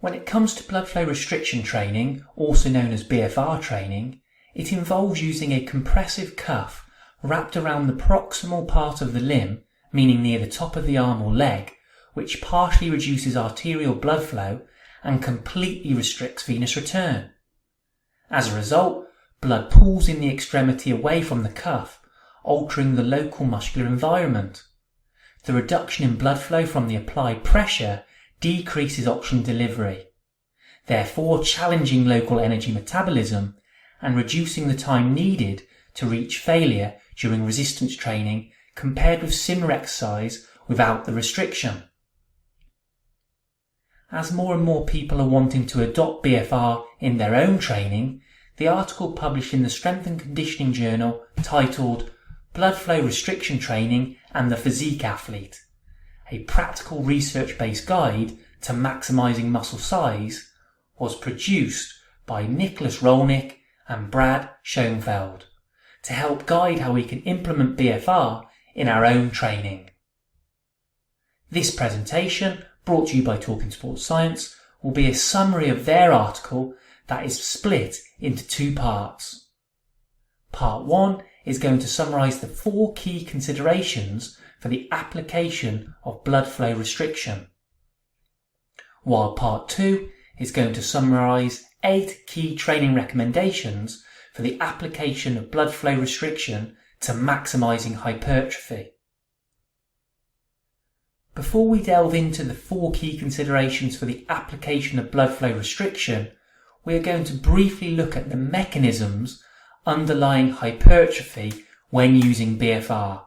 When it comes to blood flow restriction training, also known as BFR training, it involves using a compressive cuff wrapped around the proximal part of the limb, meaning near the top of the arm or leg, which partially reduces arterial blood flow and completely restricts venous return. As a result, blood pools in the extremity away from the cuff, altering the local muscular environment. The reduction in blood flow from the applied pressure decreases oxygen delivery, therefore challenging local energy metabolism and reducing the time needed to reach failure during resistance training compared with similar exercise without the restriction. As more and more people are wanting to adopt BFR in their own training, the article published in the Strength and Conditioning Journal titled Blood Flow Restriction Training and the Physique Athlete, a practical research-based guide to maximising muscle size, was produced by Nicholas Rolnick and Brad Schoenfeld to help guide how we can implement BFR in our own training. This presentation, brought to you by Talking Sports Science, will be a summary of their article that is split into two parts. Part 1 is going to summarise the 4 key considerations for the application of blood flow restriction, while Part 2 is going to summarise 8 key training recommendations for the application of blood flow restriction to maximising hypertrophy. Before we delve into the 4 key considerations for the application of blood flow restriction, we are going to briefly look at the mechanisms underlying hypertrophy when using BFR.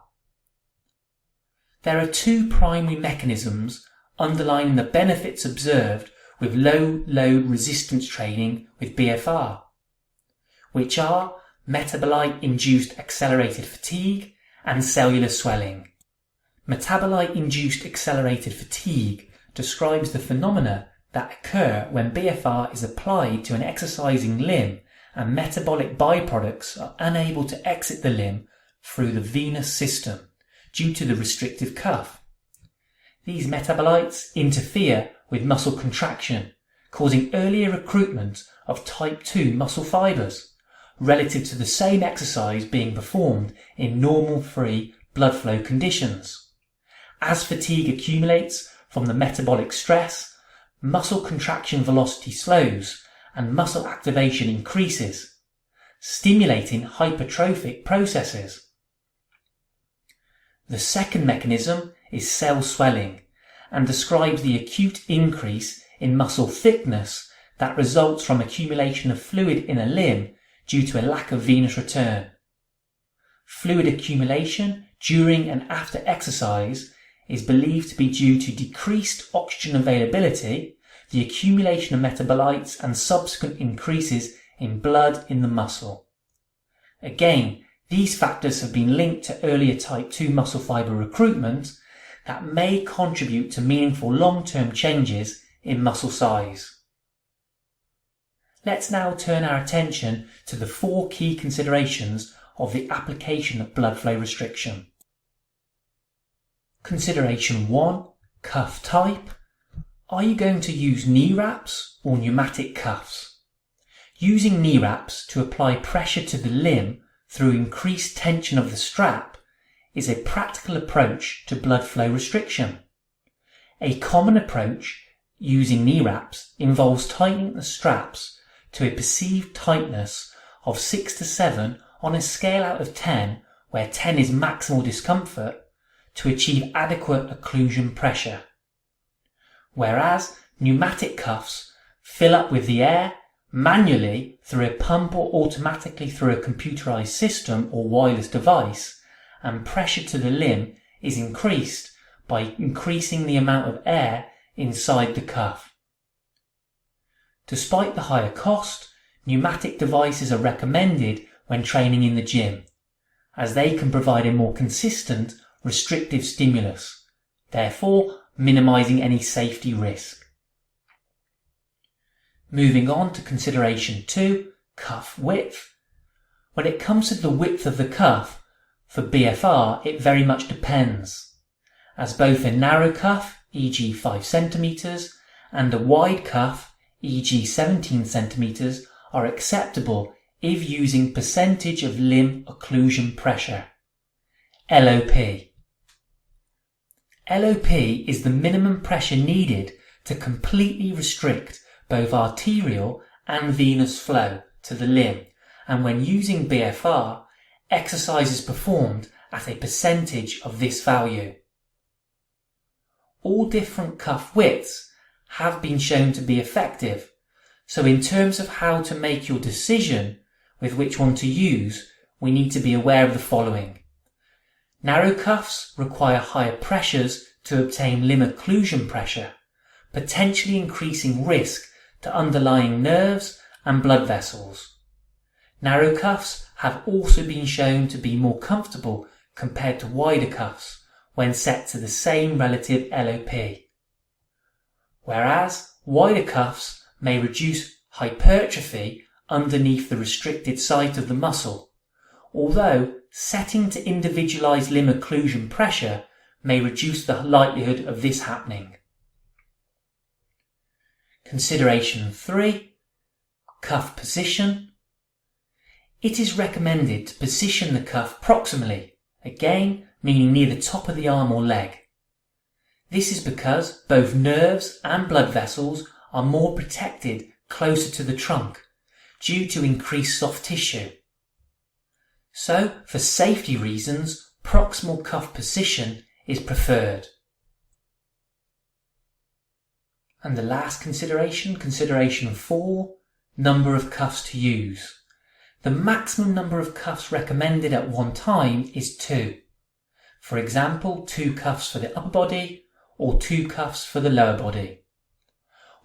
There are 2 primary mechanisms underlying the benefits observed with low load resistance training with BFR, which are metabolite-induced accelerated fatigue and cellular swelling. Metabolite-induced accelerated fatigue describes the phenomena that occur when BFR is applied to an exercising limb and metabolic byproducts are unable to exit the limb through the venous system due to the restrictive cuff. These metabolites interfere with muscle contraction, causing earlier recruitment of type 2 muscle fibers relative to the same exercise being performed in normal free blood flow conditions. As fatigue accumulates from the metabolic stress, muscle contraction velocity slows and muscle activation increases, stimulating hypertrophic processes. The second mechanism is cell swelling and describes the acute increase in muscle thickness that results from accumulation of fluid in a limb due to a lack of venous return. Fluid accumulation during and after exercise is believed to be due to decreased oxygen availability, the accumulation of metabolites and subsequent increases in blood in the muscle. Again, these factors have been linked to earlier type 2 muscle fiber recruitment that may contribute to meaningful long-term changes in muscle size. Let's now turn our attention to the 4 key considerations of the application of blood flow restriction. Consideration 1. Cuff type. Are you going to use knee wraps or pneumatic cuffs? Using knee wraps to apply pressure to the limb through increased tension of the strap is a practical approach to blood flow restriction. A common approach using knee wraps involves tightening the straps to a perceived tightness of 6 to 7 on a scale out of 10, where 10 is maximal discomfort, to achieve adequate occlusion pressure. Whereas pneumatic cuffs fill up with the air manually through a pump or automatically through a computerized system or wireless device, and pressure to the limb is increased by increasing the amount of air inside the cuff. Despite the higher cost, pneumatic devices are recommended when training in the gym, as they can provide a more consistent restrictive stimulus, therefore minimizing any safety risk. Moving on to consideration 2, cuff width. When it comes to the width of the cuff, for BFR it very much depends, as both a narrow cuff, e.g. 5 cm, and a wide cuff, e.g. 17 cm, are acceptable if using percentage of limb occlusion pressure. LOP. LOP is the minimum pressure needed to completely restrict both arterial and venous flow to the limb, and when using BFR, exercise is performed at a percentage of this value. All different cuff widths have been shown to be effective, so in terms of how to make your decision with which one to use, we need to be aware of the following. Narrow cuffs require higher pressures to obtain limb occlusion pressure, potentially increasing risk to underlying nerves and blood vessels. Narrow cuffs have also been shown to be more comfortable compared to wider cuffs when set to the same relative LOP. Whereas wider cuffs may reduce hypertrophy underneath the restricted site of the muscle, although setting to individualized limb occlusion pressure may reduce the likelihood of this happening. Consideration 3. Cuff position. It is recommended to position the cuff proximally, again meaning near the top of the arm or leg. This is because both nerves and blood vessels are more protected closer to the trunk due to increased soft tissue. So, for safety reasons, proximal cuff position is preferred. And the last consideration, consideration 4, number of cuffs to use. The maximum number of cuffs recommended at one time is 2. For example, 2 cuffs for the upper body or 2 cuffs for the lower body.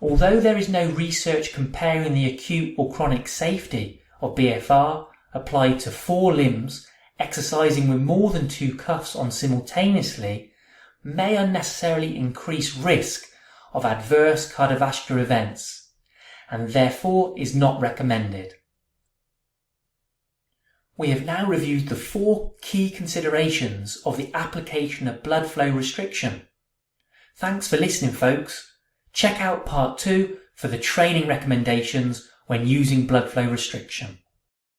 Although there is no research comparing the acute or chronic safety of BFR applied to 4 limbs, exercising with more than 2 cuffs on simultaneously may unnecessarily increase risk of adverse cardiovascular events, and therefore is not recommended. We have now reviewed the 4 key considerations of the application of blood flow restriction. Thanks for listening, folks. Check out part 2 for the training recommendations when using blood flow restriction.